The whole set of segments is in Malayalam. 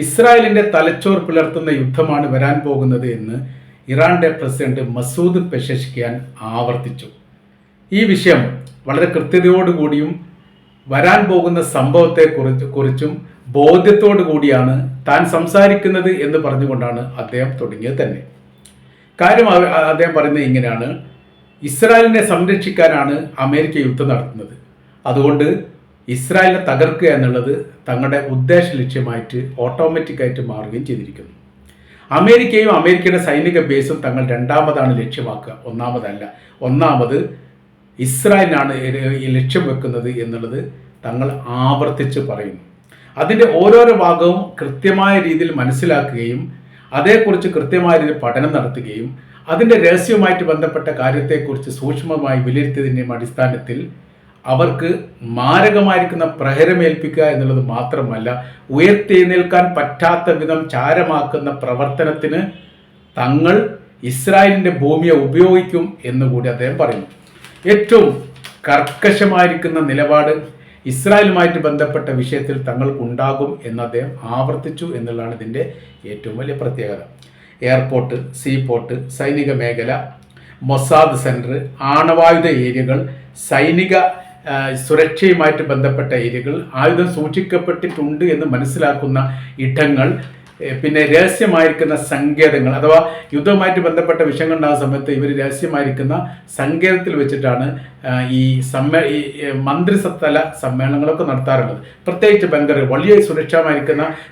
ഇസ്രായേലിന്റെ തലച്ചോർ പിളർത്തുന്ന യുദ്ധമാണ് വരാൻ പോകുന്നത് എന്ന് ഇറാന്റെ പ്രസിഡന്റ് മസൂദ് പെഷഷ്കിയാൻ ആവർത്തിച്ചു. ഈ വിഷയം വളരെ കൃത്യതയോടുകൂടിയും വരാൻ പോകുന്ന സംഭവത്തെ കുറിച്ചും ബോധ്യത്തോടു കൂടിയാണ് താൻ സംസാരിക്കുന്നത് എന്ന് പറഞ്ഞുകൊണ്ടാണ് അദ്ദേഹം തുടങ്ങിയത് തന്നെ. കാര്യം അദ്ദേഹം പറയുന്നത് ഇങ്ങനെയാണ്: ഇസ്രായേലിനെ സംരക്ഷിക്കാനാണ് അമേരിക്ക യുദ്ധം നടത്തുന്നത്. അതുകൊണ്ട് ഇസ്രായേലിനെ തകർക്കുക എന്നുള്ളത് തങ്ങളുടെ ഉദ്ദേശ ലക്ഷ്യമായിട്ട് ഓട്ടോമാറ്റിക്കായിട്ട് മാറുകയും ചെയ്തിരിക്കുന്നു. അമേരിക്കയും അമേരിക്കയുടെ സൈനിക ബേസും തങ്ങൾ രണ്ടാമതാണ് ലക്ഷ്യമാക്കുക, ഒന്നാമതല്ല. ഒന്നാമത് ഇസ്രായേലിനാണ് ഈ ലക്ഷ്യം വെക്കുന്നത് എന്നുള്ളത് തങ്ങൾ ആവർത്തിച്ച് പറയുന്നു. അതിൻ്റെ ഓരോരോ ഭാഗവും കൃത്യമായ രീതിയിൽ മനസ്സിലാക്കുകയും അതേക്കുറിച്ച് കൃത്യമായ രീതിയിൽ പഠനം നടത്തുകയും അതിൻ്റെ രഹസ്യവുമായിട്ട് ബന്ധപ്പെട്ട കാര്യത്തെക്കുറിച്ച് സൂക്ഷ്മമായി വിലയിരുത്തിയതിൻ്റെയും അടിസ്ഥാനത്തിൽ അവർക്ക് മാരകമായിരിക്കുന്ന പ്രഹരമേൽപ്പിക്കുക എന്നുള്ളത് മാത്രമല്ല, ഉയർത്തെഴുന്നേൽക്കാൻ പറ്റാത്ത വിധം ചാരമാക്കുന്ന പ്രവർത്തനത്തിന് തങ്ങൾ ഇസ്രായേലിൻ്റെ ഭൂമിയെ ഉപയോഗിക്കും എന്നുകൂടി അദ്ദേഹം പറയുന്നു. ഏറ്റവും കർക്കശമായിരിക്കുന്ന നിലപാട് ഇസ്രായേലുമായിട്ട് ബന്ധപ്പെട്ട വിഷയത്തിൽ തങ്ങൾക്കുണ്ടാകും എന്ന് അദ്ദേഹം ആവർത്തിച്ചു എന്നുള്ളതാണ് ഇതിൻ്റെ ഏറ്റവും വലിയ പ്രത്യേകത. എയർപോർട്ട്, സീപോർട്ട്, സൈനിക മേഖല, മൊസാദ് സെൻറ്റർ, ആണവായുധ ഏരിയകൾ, സൈനിക സുരക്ഷയുമായിട്ട് ബന്ധപ്പെട്ട ഏരിയകൾ, ആയുധം സൂക്ഷിക്കപ്പെട്ടിട്ടുണ്ട് എന്ന് മനസ്സിലാക്കുന്ന ഇടങ്ങൾ, പിന്നെ രഹസ്യമായിരിക്കുന്ന സങ്കേതങ്ങൾ, അഥവാ യുദ്ധവുമായിട്ട് ബന്ധപ്പെട്ട വിഷയങ്ങൾ ഉണ്ടാകുന്ന സമയത്ത് ഇവർ രഹസ്യമായിരിക്കുന്ന സങ്കേതത്തിൽ വെച്ചിട്ടാണ് ഈ മന്ത്രിതല സമ്മേളനങ്ങളൊക്കെ നടത്താറുള്ളത്. പ്രത്യേകിച്ച് ബങ്കറിൽ വലിയ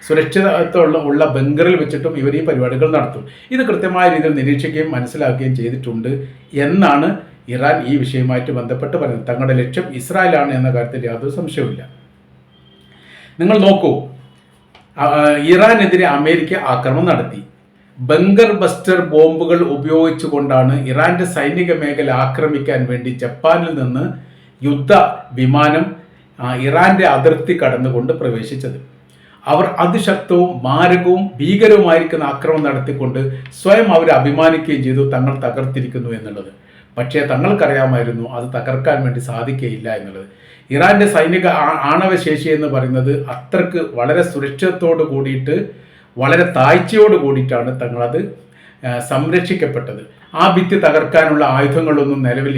സുരക്ഷിതത്വമുള്ള ബങ്കറിൽ വെച്ചിട്ടും ഇവർ ഈ പരിപാടികൾ നടത്തും. ഇത് കൃത്യമായ രീതിയിൽ നിരീക്ഷിക്കുകയും മനസ്സിലാക്കുകയും ചെയ്തിട്ടുണ്ട് എന്നാണ് ഇറാൻ ഈ വിഷയവുമായിട്ട് ബന്ധപ്പെട്ട് പറയുന്നത്. തങ്ങളുടെ ലക്ഷ്യം ഇസ്രായേലാണ് എന്ന കാര്യത്തിൽ യാതൊരു സംശയവുമില്ല. നിങ്ങൾ നോക്കൂ, ഇറാനെതിരെ അമേരിക്ക ആക്രമണം നടത്തി. ബങ്കർ ബസ്റ്റർ ബോംബുകൾ ഉപയോഗിച്ചുകൊണ്ടാണ് ഇറാന്റെ സൈനിക മേഖല ആക്രമിക്കാൻ വേണ്ടി ജപ്പാനിൽ നിന്ന് യുദ്ധ വിമാനം ഇറാന്റെ അതിർത്തി കടന്നുകൊണ്ട് പ്രവേശിച്ചത്. അവർ അതിശക്തവും മാരകവും ഭീകരവുമായിരിക്കുന്ന ആക്രമണം നടത്തിക്കൊണ്ട് സ്വയം അവർ അഭിമാനിക്കുകയും ചെയ്തു തങ്ങൾ തകർത്തിരിക്കുന്നു എന്നുള്ളത്. പക്ഷേ തങ്ങൾക്കറിയാമായിരുന്നു അത് തകർക്കാൻ വേണ്ടി സാധിക്കുകയില്ല എന്നുള്ളത്. ഇറാന്റെ സൈനിക ആണവശേഷി എന്ന് പറയുന്നത് അത്രക്ക് വളരെ സുരക്ഷിതത്തോട് കൂടിയിട്ട് വളരെ താഴ്ചയോട് കൂടിയിട്ടാണ് തങ്ങളത് സംരക്ഷിക്കപ്പെട്ടത്. ആ ഭിത്തി തകർക്കാനുള്ള ആയുധങ്ങളൊന്നും നിലവിൽ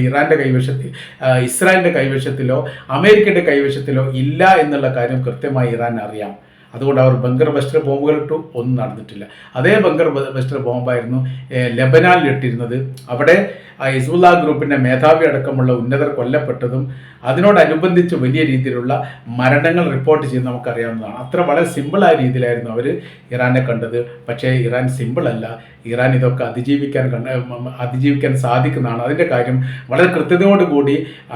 ഇസ്രായേലിൻ്റെ കൈവശത്തിലോ അമേരിക്കയുടെ കൈവശത്തിലോ ഇല്ല എന്നുള്ള കാര്യം കൃത്യമായി ഇറാൻ അറിയാം. അതുകൊണ്ട് അവർ ബങ്കർ ബസ്റ്റർ ബോംബുകൾ ഇട്ടു, ഒന്നും നടന്നിട്ടില്ല. അതേ ബങ്കർ ബസ്റ്റർ ബോംബായിരുന്നു ലെബനാനിൽ ഇട്ടിരുന്നത്. അവിടെ ഹിസ്ബുള്ള ഗ്രൂപ്പിൻ്റെ മേധാവി അടക്കമുള്ള ഉന്നതർ കൊല്ലപ്പെട്ടതും അതിനോടനുബന്ധിച്ച് വലിയ രീതിയിലുള്ള മരണങ്ങൾ റിപ്പോർട്ട് ചെയ്ത് നമുക്കറിയാവുന്നതാണ്. അത്ര വളരെ സിമ്പിളായ രീതിയിലായിരുന്നു അവർ ഇറാനെ കണ്ടത്. പക്ഷേ ഇറാൻ സിമ്പിളല്ല. ഇറാൻ ഇതൊക്കെ അതിജീവിക്കാൻ സാധിക്കുന്നതാണ്. അതിൻ്റെ കാര്യം വളരെ കൃത്യതയോടുകൂടി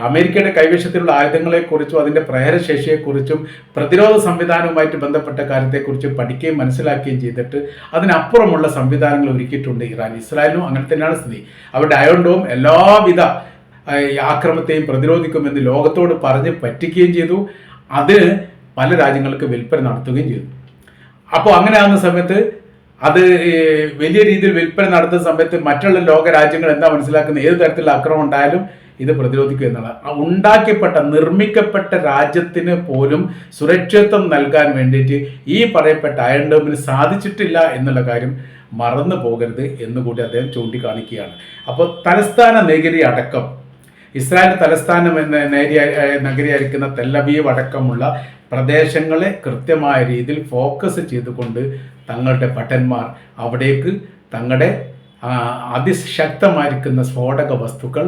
അമേരിക്കയുടെ കൈവശത്തിലുള്ള ആയുധങ്ങളെക്കുറിച്ചും അതിൻ്റെ പ്രഹരശേഷിയെക്കുറിച്ചും പ്രതിരോധ സംവിധാനവുമായിട്ട് ബന്ധപ്പെട്ട കാര്യത്തെക്കുറിച്ച് പഠിക്കുകയും മനസ്സിലാക്കുകയും ചെയ്തിട്ട് അതിനപ്പുറമുള്ള സംവിധാനങ്ങൾ ഒരുക്കിയിട്ടുണ്ട് ഇറാൻ. ഇസ്രായേലിനും അങ്ങനെ തന്നെയാണ് സ്ഥിതി. അവരുടെ അയോൺ ഡോം എല്ലാവിധ ആക്രമണത്തെയും പ്രതിരോധിക്കുമെന്ന് ലോകത്തോട് പറഞ്ഞ് പറ്റിക്കുകയും ചെയ്തു. അതിന് പല രാജ്യങ്ങൾക്ക് വിൽപ്പന നടത്തുകയും ചെയ്തു. അപ്പോൾ അങ്ങനെ ആകുന്ന സമയത്ത് അത് വലിയ രീതിയിൽ വിൽപ്പന നടത്തുന്ന സമയത്ത് മറ്റുള്ള ലോക രാജ്യങ്ങൾ എന്താ മനസ്സിലാക്കുന്നത്? ഏത് തരത്തിലുള്ള ആക്രമണം ഉണ്ടായാലും ഇത് പ്രതിരോധിക്കുക എന്നുള്ളത്. നിർമ്മിക്കപ്പെട്ട രാജ്യത്തിന് പോലും സുരക്ഷിതത്വം നൽകാൻ വേണ്ടിയിട്ട് ഈ പറയപ്പെട്ട അയൺ ഡോമിന് സാധിച്ചിട്ടില്ല എന്നുള്ള കാര്യം മറന്നു പോകരുത് എന്നുകൂടി അദ്ദേഹം ചൂണ്ടിക്കാണിക്കുകയാണ്. അപ്പോൾ തലസ്ഥാന നഗരി അടക്കം ഇസ്രായേലിൻ്റെ തലസ്ഥാനം നഗരിയായിരിക്കുന്ന തെല്ലവീവ് അടക്കമുള്ള പ്രദേശങ്ങളെ കൃത്യമായ രീതിയിൽ ഫോക്കസ് ചെയ്തുകൊണ്ട് തങ്ങളുടെ ഭടന്മാർ അവിടേക്ക് തങ്ങളുടെ അതിശക്തമായിരിക്കുന്ന സ്ഫോടക വസ്തുക്കൾ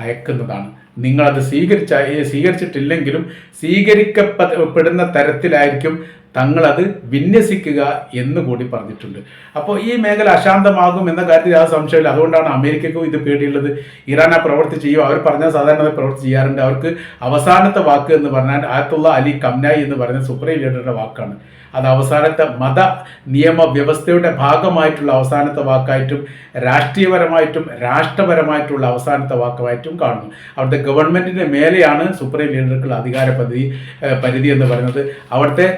അയക്കുന്നതാണ്. നിങ്ങളത് സ്വീകരിച്ചിട്ടില്ലെങ്കിലും സ്വീകരിക്കപ്പെടുന്ന തരത്തിലായിരിക്കും തങ്ങളത് വിന്യസിക്കുക എന്നുകൂടി പറഞ്ഞിട്ടുണ്ട്. അപ്പോൾ ഈ മേഖല അശാന്തമാകും എന്ന കാര്യത്തിൽ ആ സംശയമില്ല. അതുകൊണ്ടാണ് അമേരിക്കക്കും ഇത് പേടിയുള്ളത്. ഇറാൻ ആ പ്രവൃത്തി ചെയ്യും, അവർ പറഞ്ഞാൽ സാധാരണ പ്രവൃത്തി ചെയ്യാറുണ്ട്. അവർക്ക് അവസാനത്തെ വാക്ക് എന്ന് പറഞ്ഞാൽ ആയത്തുള്ള അലി ഖംനായി എന്ന് പറയുന്ന സുപ്രീം ലീഡറുടെ വാക്കാണ്. അത് അവസാനത്തെ മത നിയമ വ്യവസ്ഥയുടെ ഭാഗമായിട്ടുള്ള അവസാനത്തെ വാക്കായിട്ടും രാഷ്ട്രീയപരമായിട്ടും രാഷ്ട്രപരമായിട്ടുള്ള അവസാനത്തെ വാക്കുമായിട്ടും കാണുന്നു. അവിടുത്തെ ഗവൺമെൻറ്റിൻ്റെ മേലെയാണ് സുപ്രീം ലീഡറുകൾ അധികാര പരിധി എന്ന് പറയുന്നത്. അവിടുത്തെ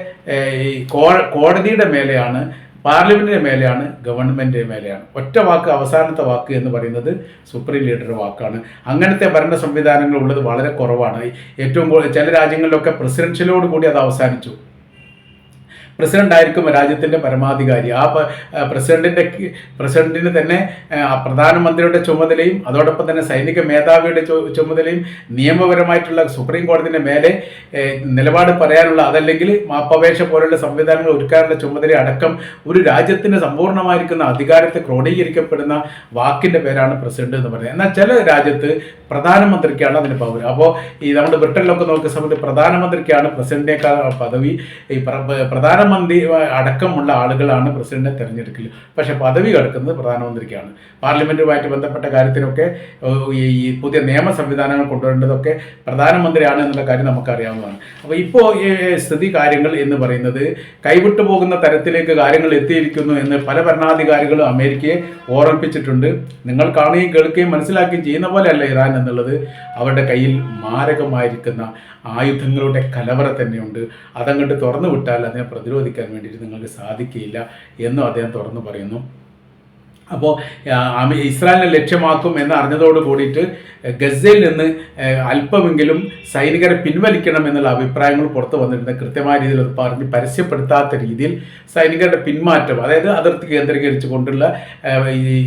കോടതിയുടെ മേലെയാണ്, പാർലമെൻറ്റിൻ്റെ മേലെയാണ്, ഗവൺമെൻറ്റിൻ്റെ മേലെയാണ്. ഒറ്റ വാക്ക്, അവസാനത്തെ വാക്ക് എന്ന് പറയുന്നത് സുപ്രീം ലീഡറുടെ വാക്കാണ്. അങ്ങനത്തെ ഭരണ സംവിധാനങ്ങൾ ഉള്ളത് വളരെ കുറവാണ്. ഏറ്റവും ചില രാജ്യങ്ങളിലൊക്കെ പ്രസിഡൻഷ്യലോട് കൂടി അത് അവസാനിച്ചു. പ്രസിഡന്റ് ആയിരിക്കും രാജ്യത്തിൻ്റെ പരമാധികാരി. ആ പ്രസിഡന്റിന് തന്നെ പ്രധാനമന്ത്രിയുടെ ചുമതലയും അതോടൊപ്പം തന്നെ സൈനിക മേധാവിയുടെ ചുമതലയും നിയമപരമായിട്ടുള്ള സുപ്രീം കോടതിൻ്റെ മേലെ നിലപാട് പറയാനുള്ള, അതല്ലെങ്കിൽ മാപ്പപേക്ഷ പോലുള്ള സംവിധാനങ്ങൾ ഒരുക്കാനുള്ള ചുമതല അടക്കം ഒരു രാജ്യത്തിന് സമ്പൂർണ്ണമായിരിക്കുന്ന അധികാരത്തെ ക്രോഡീകരിക്കപ്പെടുന്ന വാക്കിൻ്റെ പേരാണ് പ്രസിഡന്റ് എന്ന് പറയുന്നത്. എന്നാൽ ചില രാജ്യത്ത് പ്രധാനമന്ത്രിക്കാണ് അതിന് പവർ. അപ്പോൾ ഈ നമ്മുടെ ബ്രിട്ടനിലൊക്കെ നോക്കുന്ന സമയത്ത് പ്രധാനമന്ത്രിക്കാണ് പ്രസിഡന്റിനേക്കാൾ പദവി. ഈ പ്രധാനമന്ത്രി അടക്കമുള്ള ആളുകളാണ് പ്രസിഡന്റിനെ തിരഞ്ഞെടുക്കൽ. പക്ഷേ പദവി കിടക്കുന്നത് പ്രധാനമന്ത്രിക്കാണ്. പാർലമെന്റുമായിട്ട് ബന്ധപ്പെട്ട കാര്യത്തിനൊക്കെ ഈ പുതിയ നിയമ സംവിധാനങ്ങൾ കൊണ്ടുവരേണ്ടതൊക്കെ പ്രധാനമന്ത്രിയാണ് എന്നുള്ള കാര്യം നമുക്കറിയാവുന്നതാണ്. അപ്പോൾ ഇപ്പോൾ സ്ഥിതി കാര്യങ്ങൾ എന്ന് പറയുന്നത് കൈവിട്ടു പോകുന്ന തരത്തിലേക്ക് കാര്യങ്ങൾ എത്തിയിരിക്കുന്നു എന്ന് പല ഭരണാധികാരികളും അമേരിക്കയെ ഓർമ്മിപ്പിച്ചിട്ടുണ്ട്. നിങ്ങൾ കാണുകയും കേൾക്കുകയും മനസ്സിലാക്കുകയും ചെയ്യുന്ന പോലെയല്ല ഇറാൻ എന്നുള്ളത്. അവരുടെ കയ്യിൽ മാരകമായിരിക്കുന്ന ആയുധങ്ങളുടെ കലവറ തന്നെയുണ്ട്. അതങ്ങോട്ട് തുറന്നു വിട്ടാൽ അതിനെ പ്രതിരോധിക്കാൻ വേണ്ടിയിട്ട് നിങ്ങൾക്ക് സാധിക്കില്ല എന്നും അദ്ദേഹം തുറന്നു പറയുന്നു. അപ്പോൾ ഇസ്രായേലിനെ ലക്ഷ്യമാക്കും എന്ന് അറിഞ്ഞതോട് കൂടിയിട്ട് ഗസയിൽ നിന്ന് അല്പമെങ്കിലും സൈനികരെ പിൻവലിക്കണം എന്നുള്ള അഭിപ്രായങ്ങൾ പുറത്തു വന്നിട്ടുണ്ട്. കൃത്യമായ രീതിയിൽ അത് പറഞ്ഞ് പരസ്യപ്പെടുത്താത്ത രീതിയിൽ സൈനികരുടെ പിന്മാറ്റം, അതായത് അതിർത്തി കേന്ദ്രീകരിച്ചു കൊണ്ടുള്ള ഈ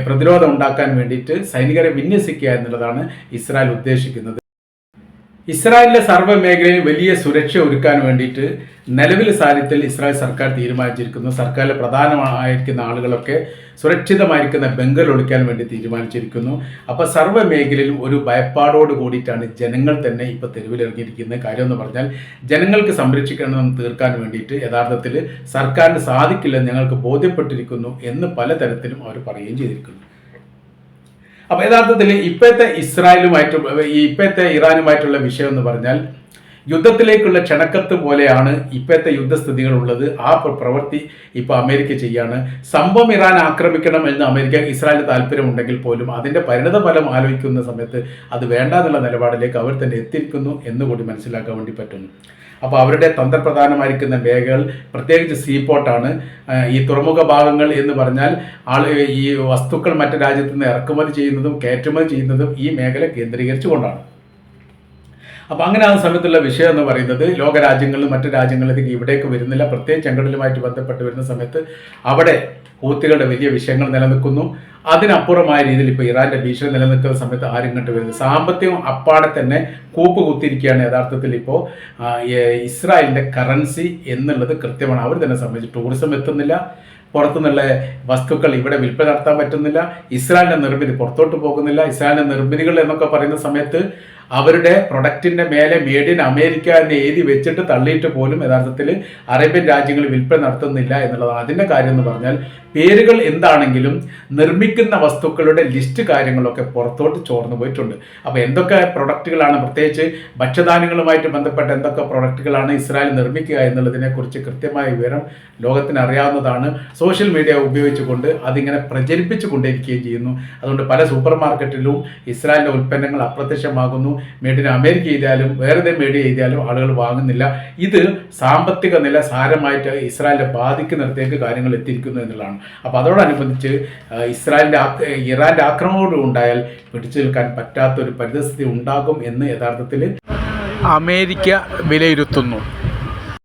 പ്രതിരോധം ഉണ്ടാക്കാൻ വേണ്ടിയിട്ട് സൈനികരെ വിന്യസിക്കുക എന്നുള്ളതാണ് ഇസ്രായേൽ ഉദ്ദേശിക്കുന്നത്. ഇസ്രായേലിലെ സർവ്വ മേഖലയിൽ വലിയ സുരക്ഷ ഒരുക്കാൻ വേണ്ടിയിട്ട് നിലവിലെ സാഹചര്യത്തിൽ ഇസ്രായേൽ സർക്കാർ തീരുമാനിച്ചിരിക്കുന്നു. സർക്കാരിലെ പ്രധാനമായിരിക്കുന്ന ആളുകളൊക്കെ സുരക്ഷിതമായിരിക്കുന്ന ബംഗർ ഒളിക്കാൻ വേണ്ടി തീരുമാനിച്ചിരിക്കുന്നു. അപ്പോൾ സർവ്വ മേഖലയിലും ഒരു ഭയപ്പാടോട് കൂടിയിട്ടാണ് ജനങ്ങൾ തന്നെ ഇപ്പോൾ തെരുവിലിറങ്ങിയിരിക്കുന്ന കാര്യം എന്ന് പറഞ്ഞാൽ, ജനങ്ങൾക്ക് സംരക്ഷിക്കണം തീർക്കാൻ വേണ്ടിയിട്ട് യഥാർത്ഥത്തിൽ സർക്കാരിന് സാധിക്കില്ലെന്ന് ഞങ്ങൾക്ക് ബോധ്യപ്പെട്ടിരിക്കുന്നു എന്ന് പലതരത്തിലും അവർ പറയുകയും ചെയ്തിരിക്കുന്നു. അപ്പോൾ യഥാർത്ഥത്തിൽ ഇപ്പോഴത്തെ ഇപ്പോഴത്തെ ഇറാനുമായിട്ടുള്ള വിഷയം എന്ന് പറഞ്ഞാൽ യുദ്ധത്തിലേക്കുള്ള ക്ഷണക്കത്ത് പോലെയാണ് ഇപ്പോഴത്തെ യുദ്ധസ്ഥിതികൾ ഉള്ളത്. ആ പ്രവൃത്തി ഇപ്പോൾ അമേരിക്ക ചെയ്യാണ്. സംഭവം ഇറാൻ ആക്രമിക്കണം എന്ന് ഇസ്രായേലിന് താല്പര്യമുണ്ടെങ്കിൽ പോലും അതിൻ്റെ പരിണത ഫലം ആലോചിക്കുന്ന സമയത്ത് അത് വേണ്ട എന്നുള്ള നിലപാടിലേക്ക് അവർ തന്നെ എത്തിയിരിക്കുന്നു എന്നുകൂടി മനസ്സിലാക്കാൻ വേണ്ടി പറ്റുന്നു. അപ്പോൾ അവരുടെ തന്ത്രപ്രധാനമായിരിക്കുന്ന മേഖലകൾ പ്രത്യേകിച്ച് സീപോർട്ടാണ്. ഈ തുറമുഖ ഭാഗങ്ങൾ എന്ന് പറഞ്ഞാൽ ഈ വസ്തുക്കൾ മറ്റു രാജ്യത്തു നിന്ന് ഇറക്കുമതി ചെയ്യുന്നതും കയറ്റുമതി ചെയ്യുന്നതും ഈ മേഖല കേന്ദ്രീകരിച്ചുകൊണ്ടാണ്. അപ്പോൾ അങ്ങനെ ആ സമയത്തുള്ള വിഷയം എന്ന് പറയുന്നത് ലോകരാജ്യങ്ങളിലും മറ്റു രാജ്യങ്ങളിലേക്ക് ഇവിടേക്ക് വരുന്നില്ല. പ്രത്യേകിച്ച് ചെങ്കടലുമായിട്ട് ബന്ധപ്പെട്ട് വരുന്ന സമയത്ത് അവിടെ ഹൂത്തികളുടെ വലിയ വിഷയങ്ങൾ നിലനിൽക്കുന്നു. അതിനപ്പുറമായ രീതിയിൽ ഇപ്പോൾ ഇറാന്റെ ഭീഷണി നിലനിൽക്കുന്ന സമയത്ത് ആരും കണ്ടു വരുന്നത് സാമ്പത്തികം അപ്പാടെ തന്നെ കൂപ്പ് കുത്തിയിരിക്കുകയാണ്. യഥാർത്ഥത്തിൽ ഇപ്പോൾ ഇസ്രായേലിൻ്റെ കറൻസി എന്നുള്ളത് കൃത്യമാണ്. അവർ തന്നെ സംബന്ധിച്ച് ടൂറിസം എത്തുന്നില്ല, പുറത്തുനിന്നുള്ള വസ്തുക്കൾ ഇവിടെ വിൽപ്പന നടത്താൻ പറ്റുന്നില്ല, ഇസ്രായേലിൻ്റെ നിർമ്മിതി പുറത്തോട്ട് പോകുന്നില്ല. ഇസ്രായേലിൻ്റെ നിർമ്മിതികൾ എന്നൊക്കെ പറയുന്ന സമയത്ത് അവരുടെ പ്രൊഡക്റ്റിൻ്റെ മേലെ മേഡ് ഇൻ അമേരിക്ക എന്ന് എഴുതി വെച്ചിട്ട് തള്ളിയിട്ട് പോലും യഥാർത്ഥത്തിൽ അറേബ്യൻ രാജ്യങ്ങളിൽ വിൽപ്പന നടത്തുന്നില്ല എന്നുള്ളതാണ്. അതിൻ്റെ കാര്യം എന്ന് പറഞ്ഞാൽ പേരുകൾ എന്താണെങ്കിലും നിർമ്മിക്കുന്ന വസ്തുക്കളുടെ ലിസ്റ്റ് കാര്യങ്ങളൊക്കെ പുറത്തോട്ട് ചോർന്നു പോയിട്ടുണ്ട്. അപ്പോൾ എന്തൊക്കെ പ്രൊഡക്റ്റുകളാണ്, പ്രത്യേകിച്ച് ഭക്ഷ്യധാന്യങ്ങളുമായിട്ട് ബന്ധപ്പെട്ട എന്തൊക്കെ പ്രൊഡക്റ്റുകളാണ് ഇസ്രായേൽ നിർമ്മിക്കുക എന്നുള്ളതിനെക്കുറിച്ച് കൃത്യമായ വിവരം ലോകത്തിന് അറിയാവുന്നതാണ്. സോഷ്യൽ മീഡിയ ഉപയോഗിച്ചുകൊണ്ട് അതിങ്ങനെ പ്രചരിപ്പിച്ചു കൊണ്ടിരിക്കുകയും ചെയ്യുന്നു. അതുകൊണ്ട് പല സൂപ്പർ മാർക്കറ്റിലും ഇസ്രായേലിൻ്റെ ഉൽപ്പന്നങ്ങൾ അപ്രത്യക്ഷമാകുന്നു. മേഡ് ഇൻ അമേരിക്ക ചെയ്താലും വേറെ മേഡ് ചെയ്താലും ആളുകൾ വാങ്ങുന്നില്ല. ഇത് സാമ്പത്തിക നില സാരമായിട്ട് ഇസ്രായേലിനെ ബാധിക്കുന്നിടത്തേക്ക് കാര്യങ്ങൾ എത്തിയിരിക്കുന്നു എന്നുള്ളതാണ്. അപ്പോൾ അതോടനുബന്ധിച്ച് ഇറാന്റെ ആക്രമണം ഉണ്ടായാൽ പിടിച്ചു നിൽക്കാൻ പറ്റാത്തൊരു പരിസ്ഥിതി ഉണ്ടാകും എന്ന് യഥാർത്ഥത്തിൽ അമേരിക്ക വിലയിരുത്തുന്നു.